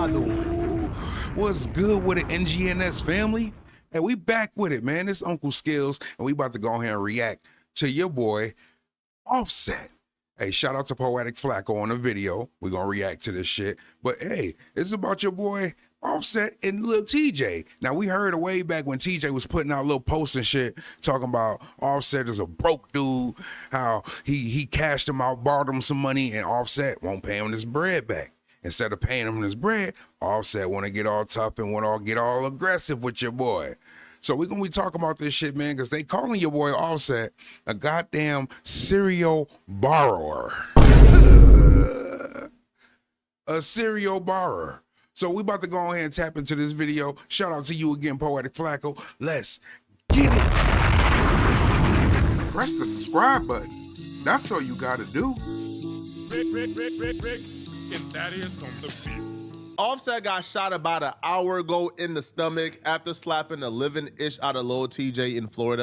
y'all doing? What's good with the NGNS family? And we back with it, man. It's Uncle Skills, and we about to go ahead and react to your boy, Offset. Hey, shout out to Poetic Flacco on the video. We're going to react to this shit. But hey, it's about your boy, Offset and Lil TJay. Now, we heard way back when TJay was putting out little posts and shit, talking about Offset is a broke dude, how he cashed him out, borrowed him some money, and Offset won't pay him his bread back. Instead of paying him his bread, Offset want to get all tough and want to get all aggressive with your boy. So we're going to be talking about this shit, man, because they calling your boy Offset a goddamn serial borrower. A serial borrower. So we about to go ahead and tap into this video. Shout out to you again, Poetic Flacco. Let's get it. Press the subscribe button. That's all you got to do. Rick. And that is on the field. Offset got shot about an hour ago in the stomach after slapping the living ish out of Lil TJay in Florida.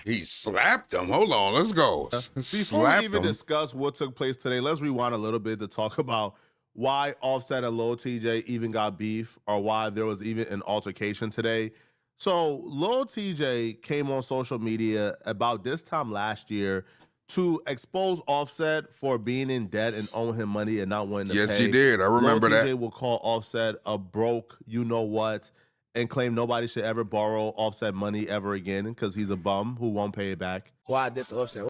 He slapped him. Hold on, let's go. Before we even discuss what took place today, let's rewind a little bit to talk about why Offset and Lil TJay even got beef, or why there was even an altercation today. So Lil TJay came on social media about this time last year to expose Offset for being in debt and owing him money and not wanting to pay. Yes, he did. I remember that. Lil TJay will call Offset a broke you-know-what and claim nobody should ever borrow Offset money ever again because he's a bum who won't pay it back. Why this Offset?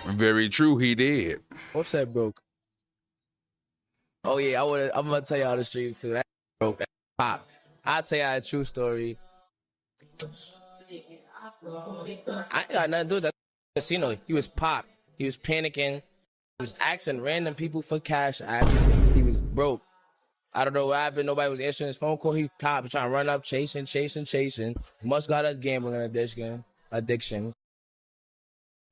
Very true, he did. Offset broke. Oh yeah, I'm gonna tell y'all the stream too. That broke. That pop. I'll tell y'all a true story. I ain't got nothing to do with that casino. He was popped. He was panicking. He was asking random people for cash apps. He was broke. I don't know what happened. Nobody was answering his phone call. He popped, trying to run up, chasing. He must got a gambling addiction.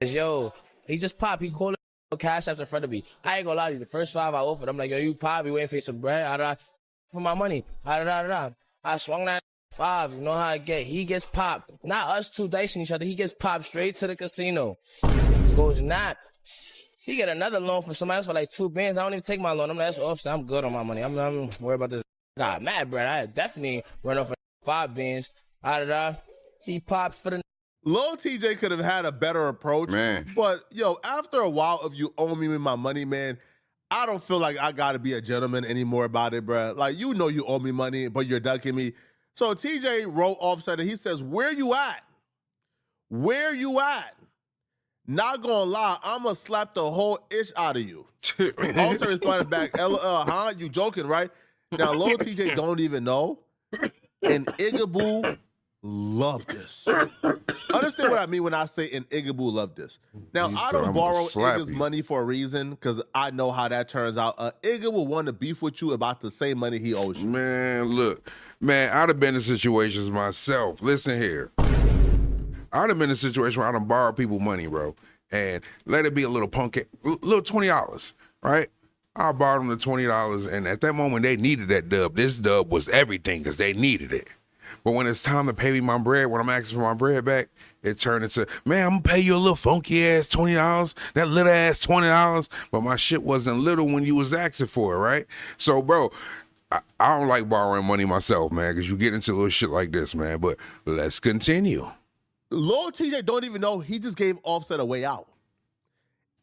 Yo, he just popped. He called cash apps in front of me. I ain't gonna lie to you. The first 5 I offered, I'm like, yo, you pop. You waiting for some bread? For my money. I swung that 5. You know how I get. He gets popped. Not us two dicing each other. He gets popped straight to the casino. Goes not. He get another loan from somebody else for like 2 bands. I don't even take my loan. I'm like, that's Offset. I'm good on my money. I'm worried about this. I got mad, bro. I definitely run off for 5 bands. He popped for the. Lil TJay could have had a better approach, man. But yo, after a while of you owing me my money, man, I don't feel like I gotta be a gentleman anymore about it, bro. Like, you know you owe me money, but you're ducking me. So TJay wrote Offset and he says, "Where you at? Where you at? Not gonna lie, I'ma slap the whole ish out of you." Offset responded back, huh? You joking, right? Now, Lil TJay don't even know. And Igaboo love this. Understand what I mean when I say an Igaboo love this. Now, I don't borrow Igga's money for a reason, because I know how that turns out. Igga will want to beef with you about the same money he owes you. Man, look. Man, I'd have been in situations myself. Listen here. I'd have been in a situation where I done borrowed people money, bro. And let it be a little little $20, right? I borrowed them the $20, and at that moment, they needed that dub. This dub was everything because they needed it. But when it's time to pay me my bread, when I'm asking for my bread back, it turned into, man, I'm gonna pay you a little funky ass $20, that little ass $20, but my shit wasn't little when you was asking for it, right? So, bro, I don't like borrowing money myself, man, because you get into little shit like this, man. But let's continue. Lil TJay don't even know he just gave Offset a way out.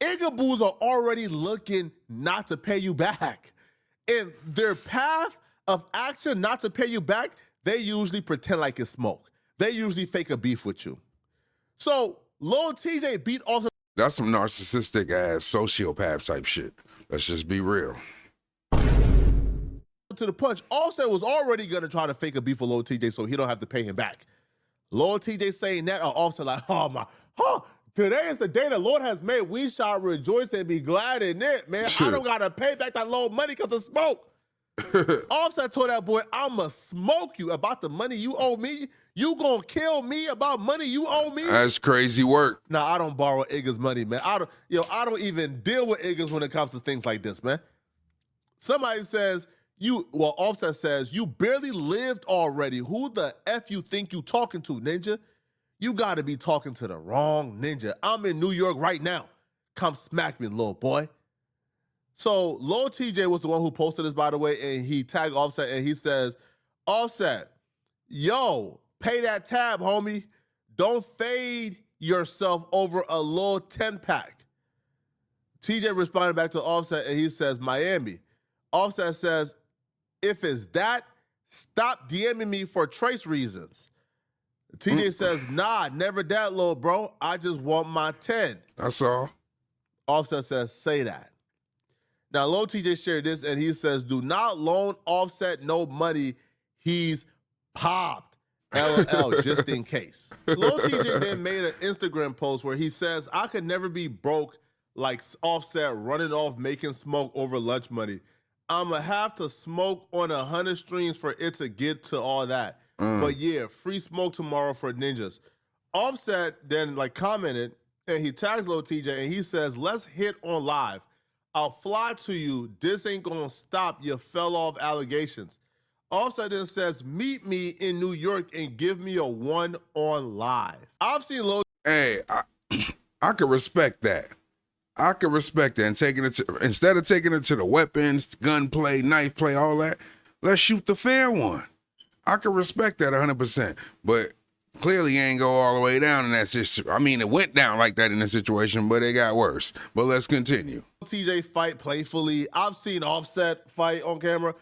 Igaboos are already looking not to pay you back. And their path of action not to pay you back, they usually pretend like it's smoke. They usually fake a beef with you. So Lil TJay beat Offset. That's some narcissistic ass sociopath type shit. Let's just be real. To the punch. Offset was already gonna try to fake a beef with Lil TJay so he don't have to pay him back. Lil TJay saying that, or Offset like, today is the day the Lord has made. We shall rejoice and be glad in it, man. I don't gotta pay back that low money because of smoke. Offset told that boy, I'ma smoke you about the money you owe me. You gonna kill me about money you owe me? That's crazy work. Nah, I don't borrow Igga's money, man. I don't even deal with Igga's when it comes to things like this, man. Somebody says, Offset says, you barely lived already. Who the F you think you talking to, ninja? You gotta be talking to the wrong ninja. I'm in New York right now. Come smack me, little boy. So Lil TJay was the one who posted this, by the way, and he tagged Offset and he says, Offset, yo, pay that tab, homie. Don't fade yourself over a little 10-pack. TJ responded back to Offset and he says, Miami. Offset says, if it's that, stop DMing me for trace reasons. TJ says, nah, never that, little bro. I just want my 10. That's all. Offset says, say that. Now, Lil TJay shared this and he says, do not loan Offset no money. He's popped. LOL, just in case. Lil TJay then made an Instagram post where he says, I could never be broke like Offset running off making smoke over lunch money. I'ma have to smoke on 100 streams for it to get to all that. But yeah, free smoke tomorrow for ninjas. Offset then commented and he tags Lil TJay and he says, let's hit on live. I'll fly to you. This ain't gonna stop your fell off allegations. Offset then says, meet me in New York and give me a one on live. I've seen Lil. Hey, I can respect that. I can respect that. And taking it to, instead of taking it to the weapons, gunplay, knife play, all that, let's shoot the fair one. I can respect that 100%. But clearly ain't go all the way down in that situation. I mean, it went down like that in the situation, but it got worse. But let's continue. TJ fight playfully. I've seen Offset fight on camera.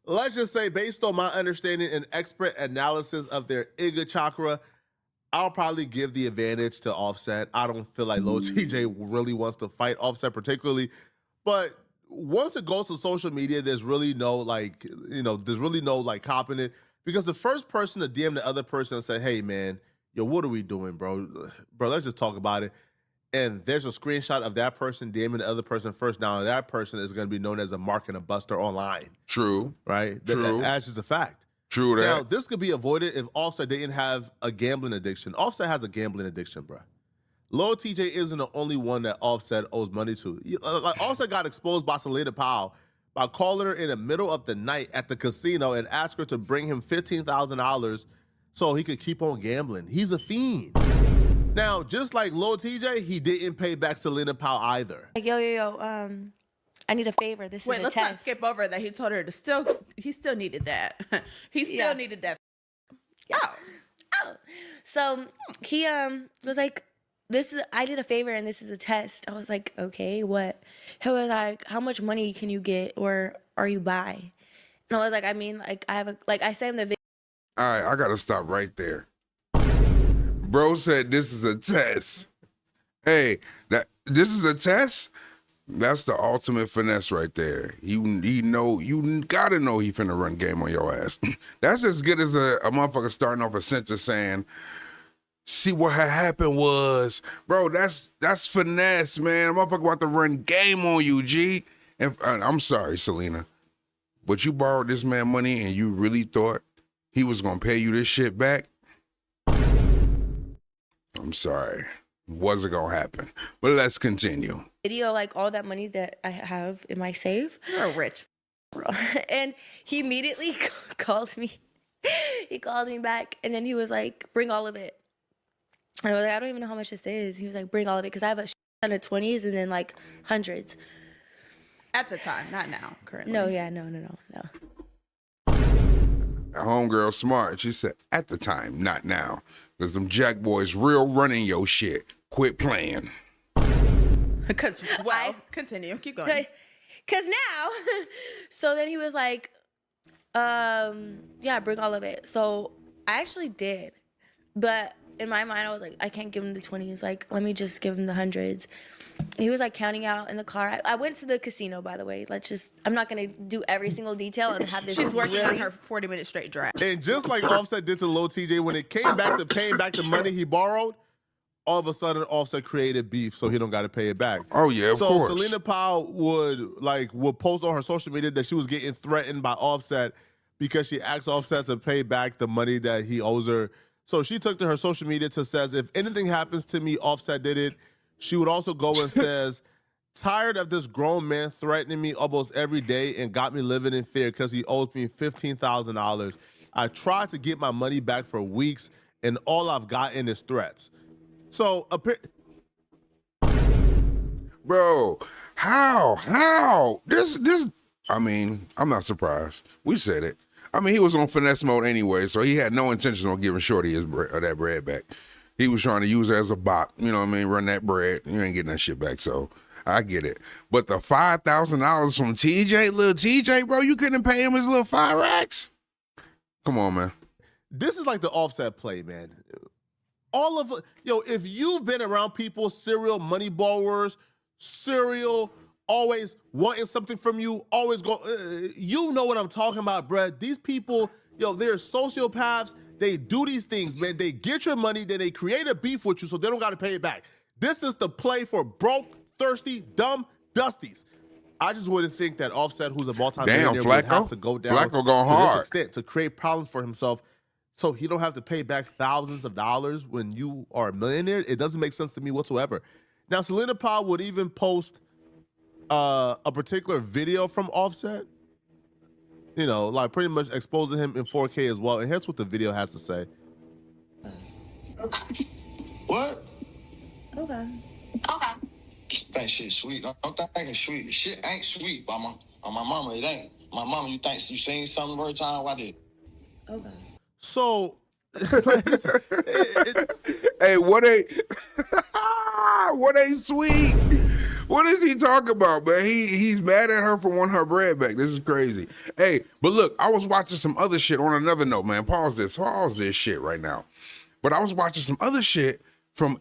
Let's just say, based on my understanding and expert analysis of their Iga chakra, I'll probably give the advantage to Offset. I don't feel like Lil TJay really wants to fight Offset particularly. But once it goes to social media, there's really no copping it. Because the first person to DM the other person and say, hey, man, yo, what are we doing, bro? Bro, let's just talk about it. And there's a screenshot of that person DMing the other person first. Now, that person is going to be known as a mark and a buster online. True. Right? True. That's just a fact. True that. Now, this could be avoided if Offset didn't have a gambling addiction. Offset has a gambling addiction, bro. Lil TJay isn't the only one that Offset owes money to. Offset got exposed by Selena Powell by calling her in the middle of the night at the casino and asked her to bring him $15,000 so he could keep on gambling. He's a fiend. Now, just like Lil TJay, he didn't pay back Selena Powell either. Like, yo, I need a favor. This is a let's test. not skip over that. He told her to he still needed that. He still needed that. Yeah. Oh. So he was like, I did a favor and this is a test. I was like, okay, what? He was like, how much money can you get or are you by? And I was like, I mean, like I sent him the video. All right, I got to stop right there. Bro said this is a test. Hey, this is a test? That's the ultimate finesse right there. You gotta know he finna run game on your ass. That's as good as a motherfucker starting off a sentence saying, see what had happened was, bro, that's finesse, man. A motherfucker about to run game on you, G. And I'm sorry, Selena, but you borrowed this man money and you really thought he was gonna pay you this shit back? I'm sorry. Wasn't gonna happen. But let's continue. Video, like all that money that I have in my safe. You're rich. And he immediately called me. He called me back and then he was like, bring all of it. And I was like, I don't even know how much this is. He was like, bring all of it because I have a ton of 20s and then like hundreds. At the time, not now, currently. No. Homegirl smart. She said, at the time, not now. Because them jack boys real running your shit. Quit playing. Because, continue. Keep going. Because now, so then he was like, yeah, bring all of it. So I actually did. But in my mind, I was like, I can't give him the 20s. Like, let me just give him the hundreds. He was like counting out in the car. I went to the casino, by the way. I'm not going to do every single detail and have this. She's working on her 40-minute straight drive. And just like Offset did to Lil TJay, when it came back to paying back the money he borrowed, all of a sudden Offset created beef so he don't got to pay it back. Oh, yeah, of course. So Selena Powell would post on her social media that she was getting threatened by Offset because she asked Offset to pay back the money that he owes her. So she took to her social media to says, if anything happens to me, Offset did it. She would also go and says, tired of this grown man threatening me almost every day and got me living in fear because he owes me $15,000. I tried to get my money back for weeks and all I've gotten is threats. So, bro, How? This, I mean, I'm not surprised. We said it. I mean, he was on finesse mode anyway, so he had no intention on giving Shorty that bread back. He was trying to use her as a bot, you know what I mean? Run that bread. You ain't getting that shit back, so I get it. But the $5,000 from TJ, Lil TJay, bro, you couldn't pay him his little 5 racks? Come on, man. This is like the Offset play, man. If you've been around people, serial money borrowers, serial always wanting something from you, always go, you know what I'm talking about, bruh. These people, they're sociopaths. They do these things, man. They get your money, then they create a beef with you so they don't got to pay it back. This is the play for broke, thirsty, dumb dusties. I just wouldn't think that Offset, who's a multi-millionaire, would have to go down Flacco going to hard. this extent to create problems for himself so he don't have to pay back thousands of dollars when you are a millionaire. It doesn't make sense to me whatsoever. Now, Selena Powell would even post a particular video from Offset, like pretty much exposing him in 4K as well. And here's what the video has to say. What? Okay. Think shit sweet. Don't think it's sweet. Shit ain't sweet, mama. On my mama, it ain't. My mama, you think you seen something every time? Why did? Okay. So, hey, what ain't sweet? What is he talking about, man? He's mad at her for wanting her bread back. This is crazy. Hey, but look, I was watching some other shit on another note, man. Pause this shit right now. But I was watching some other shit from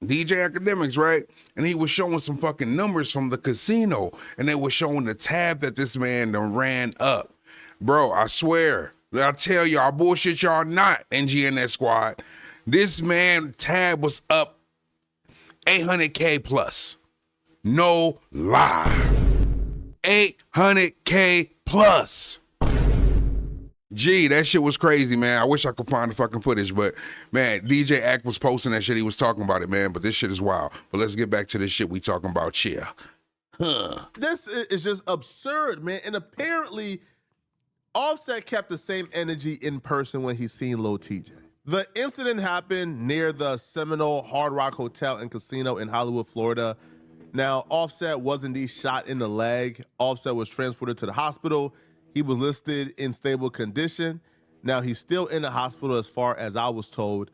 DJ Academics, right? And he was showing some fucking numbers from the casino, and they were showing the tab that this man done ran up. Bro, I swear, I tell y'all, bullshit y'all not, NGNS squad. This man tab was up 800K plus. No lie. 800K plus. Gee, that shit was crazy, man. I wish I could find the fucking footage, but man, DJ Act was posting that shit. He was talking about it, man, but this shit is wild. But let's get back to this shit we talking about here. This is just absurd, man. And apparently, Offset kept the same energy in person when he seen Lil TJay. The incident happened near the Seminole Hard Rock Hotel and Casino in Hollywood, Florida. Now, Offset was indeed shot in the leg. Offset was transported to the hospital. He was listed in stable condition. Now, he's still in the hospital as far as I was told.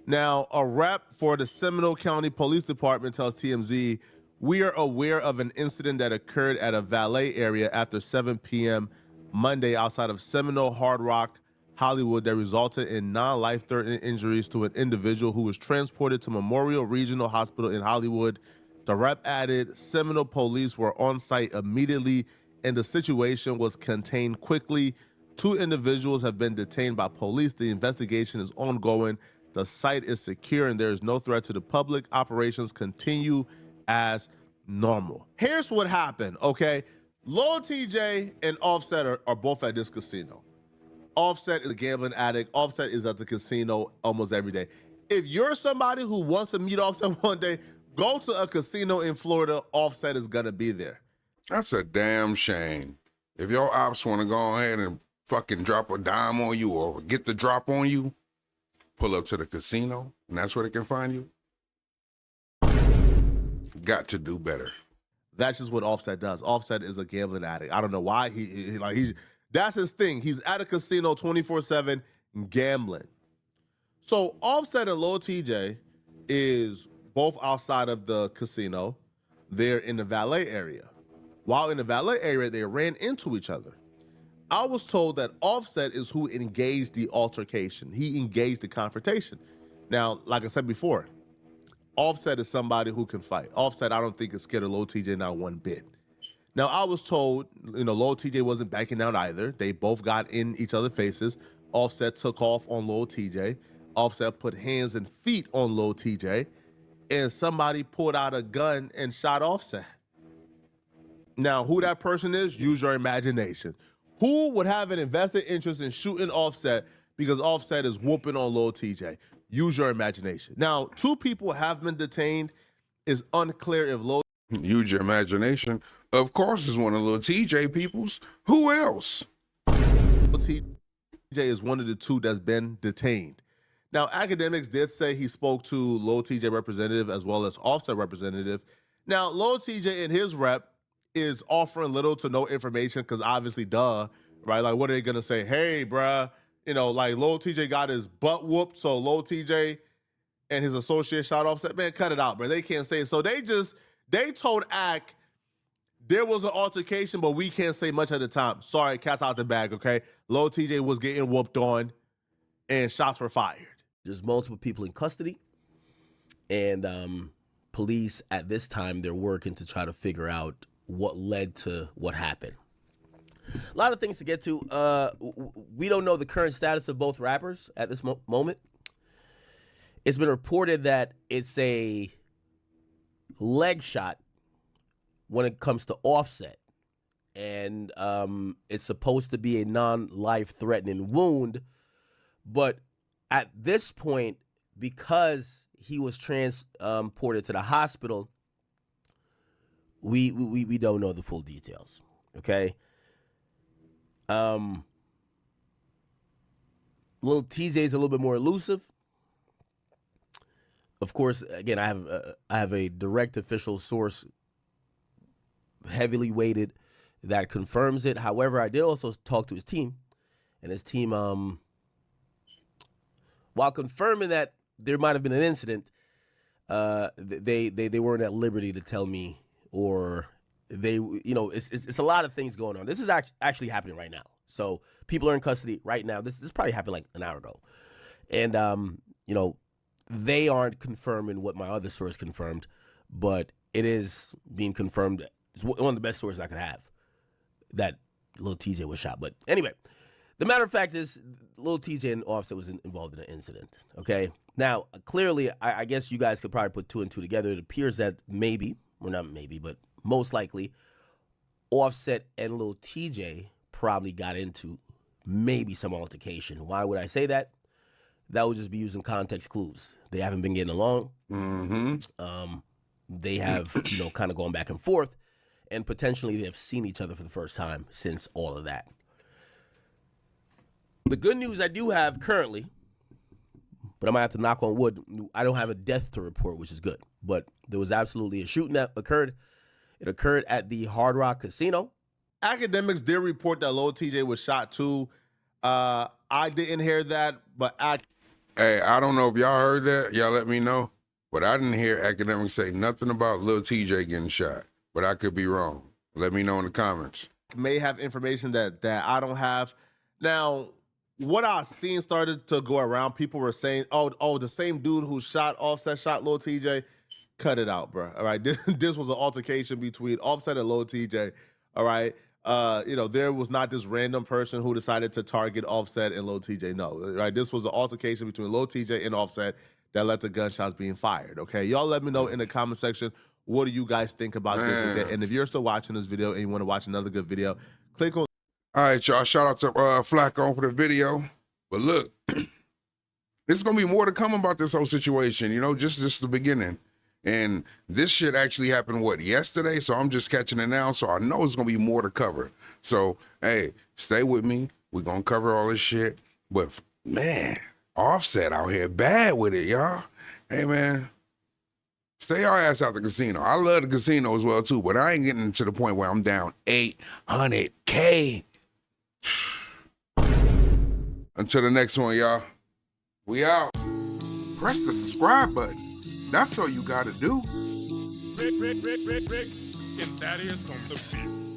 Now, a rep for the Seminole County Police Department tells TMZ, "We are aware of an incident that occurred at a valet area after 7 p.m. Monday outside of Seminole Hard Rock, Hollywood, that resulted in non-life-threatening injuries to an individual who was transported to Memorial Regional Hospital in Hollywood." The rep added, Seminole police were on site immediately and the situation was contained quickly. 2 individuals have been detained by police. The investigation is ongoing. The site is secure and there is no threat to the public. Operations continue as normal. Here's what happened, okay? Lil TJay and Offset are both at this casino. Offset is a gambling addict. Offset is at the casino almost every day. If you're somebody who wants to meet Offset one day, go to a casino in Florida. Offset is gonna be there. That's a damn shame. If your ops want to go ahead and fucking drop a dime on you or get the drop on you, pull up to the casino, and that's where they can find you. Got to do better. That's just what Offset does. Offset is a gambling addict. I don't know why he's that's his thing. He's at a casino 24/7 gambling. So Offset and Lil TJay is both outside of the casino. They're in the valet area. While in the valet area, they ran into each other. I was told that Offset is who engaged the altercation. He engaged the confrontation. Now, like I said before, Offset is somebody who can fight. Offset, I don't think is scared of Lil TJay not one bit. Now, I was told, Lil TJay wasn't backing down either. They both got in each other's faces. Offset took off on Lil TJay. Offset put hands and feet on Lil TJay. And somebody pulled out a gun and shot Offset. Now, who that person is, use your imagination. Who would have an invested interest in shooting Offset because Offset is whooping on Lil TJay? Use your imagination. Now, 2 people have been detained. It's unclear if Lil Use your imagination. Of course, it's one of Lil TJay peoples. Who else? TJay is one of the 2 that's been detained. Now, Academics did say he spoke to Lil TJay representative as well as Offset representative. Now, Lil TJay and his rep is offering little to no information because obviously, duh, right? Like, what are they gonna say? Hey, bruh, you know, like Lil TJay got his butt whooped, so Lil TJay and his associate shot Offset. Man, cut it out, bro. They can't say it. So they told Ack there was an altercation, but we can't say much at the time. Sorry, cat's out the bag, okay? Lil TJay was getting whooped on and shots were fired. There's multiple people in custody, and police at this time, they're working to try to figure out what led to what happened. A lot of things to get to. We don't know the current status of both rappers at this moment. It's been reported that it's a leg shot when it comes to Offset, and it's supposed to be a non-life-threatening wound, but at this point, because he was transported to the hospital, we don't know the full details. Okay. Lil TJay is a little bit more elusive. Of course, again, I have a direct official source, heavily weighted, that confirms it. However, I did also talk to his team, and his team, while confirming that there might have been an incident, they weren't at liberty to tell me, or they, you know, it's a lot of things going on. This is actually happening right now. So people are in custody right now. This probably happened like an hour ago, and you know, they aren't confirming what my other source confirmed, but it is being confirmed. It's one of the best sources I could have, that Lil TJay was shot. But anyway, the matter of fact is, Lil TJay and Offset was involved in an incident. Okay, now clearly, I guess you guys could probably put two and two together. It appears that maybe, or not maybe, but most likely, Offset and Lil TJay probably got into maybe some altercation. Why would I say that? That would just be using context clues. They haven't been getting along. They have, you know, kind of going back and forth, and potentially they have seen each other for the first time since all of that. The good news I do have currently, but I might have to knock on wood, I don't have a death to report, which is good. But there was absolutely a shooting that occurred. It occurred at the Hard Rock Casino. Academics did report that Lil TJay was shot too. I didn't hear that, but Hey, I don't know if y'all heard that. Y'all let me know. But I didn't hear academics say nothing about Lil TJay getting shot. But I could be wrong. Let me know in the comments. may have information that I don't have. Now, what I seen started to go around, people were saying, oh, the same dude who shot Offset shot Lil TJay. Cut it out, bro. All right, this was an altercation between Offset and Lil TJay. All right. There was not this random person who decided to target Offset and Lil TJay. No, right. This was an altercation between Lil TJay and Offset that led to gunshots being fired. Okay, y'all let me know in the comment section, what do you guys think about this? And if you're still watching this video and you want to watch another good video, click on. All right, y'all. Shout out to Flacco for the video. But look, there's gonna be more to come about this whole situation. You know, just the beginning. And this shit actually happened, yesterday? So I'm just catching it now. So I know it's going to be more to cover. So, hey, stay with me. We're going to cover all this shit. But, man, Offset out here bad with it, y'all. Hey, man, stay your ass out the casino. I love the casino as well, too. But I ain't getting to the point where I'm down $800K. Until the next one, y'all. We out. Press the subscribe button. That's all you gotta do. Rick, and that is on the beat.